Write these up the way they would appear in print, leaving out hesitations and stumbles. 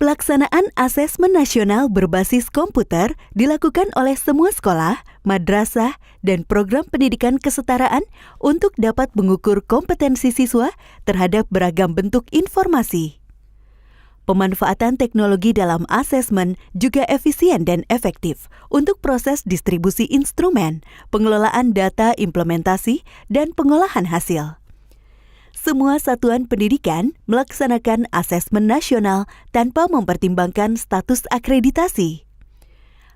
Pelaksanaan asesmen nasional berbasis komputer dilakukan oleh semua sekolah, madrasah, dan program pendidikan kesetaraan untuk dapat mengukur kompetensi siswa terhadap beragam bentuk informasi. Pemanfaatan teknologi dalam asesmen juga efisien dan efektif untuk proses distribusi instrumen, pengelolaan data implementasi, dan pengolahan hasil. Semua satuan pendidikan melaksanakan asesmen nasional tanpa mempertimbangkan status akreditasi.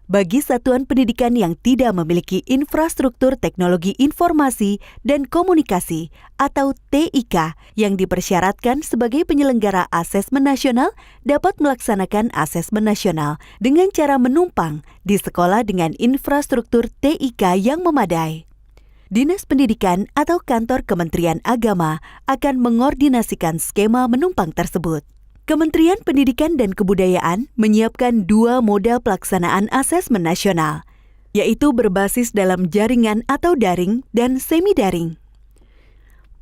Bagi satuan pendidikan yang tidak memiliki infrastruktur teknologi informasi dan komunikasi atau TIK yang dipersyaratkan sebagai penyelenggara asesmen nasional dapat melaksanakan asesmen nasional dengan cara menumpang di sekolah dengan infrastruktur TIK yang memadai. Dinas Pendidikan atau Kantor Kementerian Agama akan mengordinasikan skema menumpang tersebut. Kementerian Pendidikan dan Kebudayaan menyiapkan 2 moda pelaksanaan asesmen nasional, yaitu berbasis dalam jaringan atau daring dan semi-daring.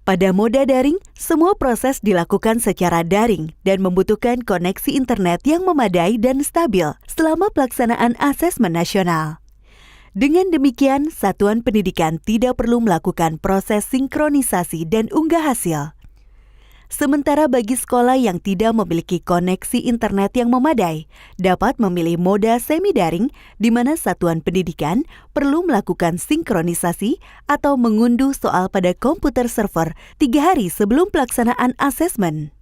Pada moda daring, semua proses dilakukan secara daring dan membutuhkan koneksi internet yang memadai dan stabil selama pelaksanaan asesmen nasional. Dengan demikian, satuan pendidikan tidak perlu melakukan proses sinkronisasi dan unggah hasil. Sementara bagi sekolah yang tidak memiliki koneksi internet yang memadai, dapat memilih moda semi-daring di mana satuan pendidikan perlu melakukan sinkronisasi atau mengunduh soal pada komputer server 3 hari sebelum pelaksanaan asesmen.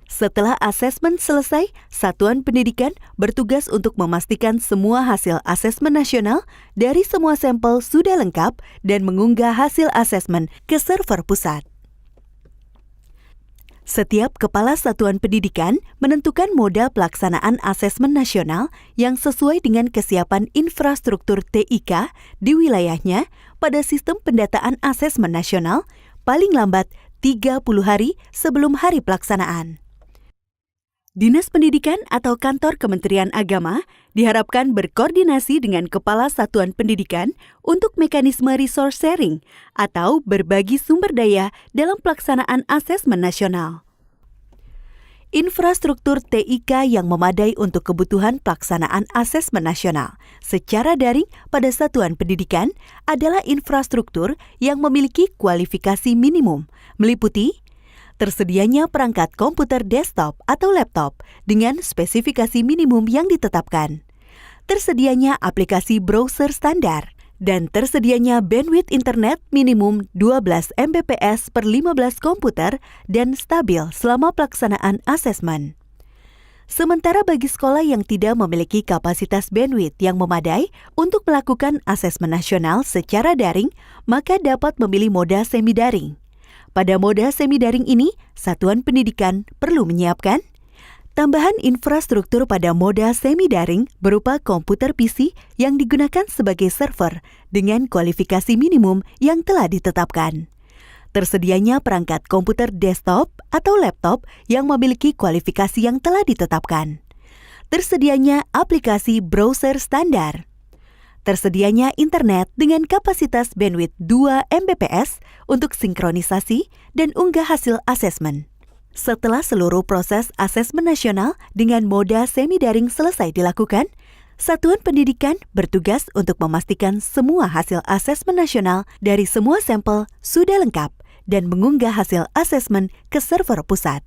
Setelah asesmen selesai, satuan pendidikan bertugas untuk memastikan semua hasil asesmen nasional dari semua sampel sudah lengkap dan mengunggah hasil asesmen ke server pusat. Setiap kepala satuan pendidikan menentukan moda pelaksanaan asesmen nasional yang sesuai dengan kesiapan infrastruktur TIK di wilayahnya pada sistem pendataan asesmen nasional paling lambat 30 hari sebelum hari pelaksanaan. Dinas Pendidikan atau Kantor Kementerian Agama diharapkan berkoordinasi dengan Kepala Satuan Pendidikan untuk mekanisme resource sharing atau berbagi sumber daya dalam pelaksanaan asesmen nasional. Infrastruktur TIK yang memadai untuk kebutuhan pelaksanaan asesmen nasional secara daring pada satuan pendidikan adalah infrastruktur yang memiliki kualifikasi minimum, meliputi tersedianya perangkat komputer desktop atau laptop dengan spesifikasi minimum yang ditetapkan, tersedianya aplikasi browser standar, dan tersedianya bandwidth internet minimum 12 Mbps per 15 komputer dan stabil selama pelaksanaan asesmen. Sementara bagi sekolah yang tidak memiliki kapasitas bandwidth yang memadai untuk melakukan asesmen nasional secara daring, maka dapat memilih moda semi-daring. Pada moda semi-daring ini, satuan pendidikan perlu menyiapkan tambahan infrastruktur pada moda semi-daring berupa komputer PC yang digunakan sebagai server dengan kualifikasi minimum yang telah ditetapkan. Tersedianya perangkat komputer desktop atau laptop yang memiliki kualifikasi yang telah ditetapkan. Tersedianya aplikasi browser standar. Tersedianya internet dengan kapasitas bandwidth 2 Mbps untuk sinkronisasi dan unggah hasil asesmen. Setelah seluruh proses asesmen nasional dengan moda semi-daring selesai dilakukan, satuan pendidikan bertugas untuk memastikan semua hasil asesmen nasional dari semua sampel sudah lengkap dan mengunggah hasil asesmen ke server pusat.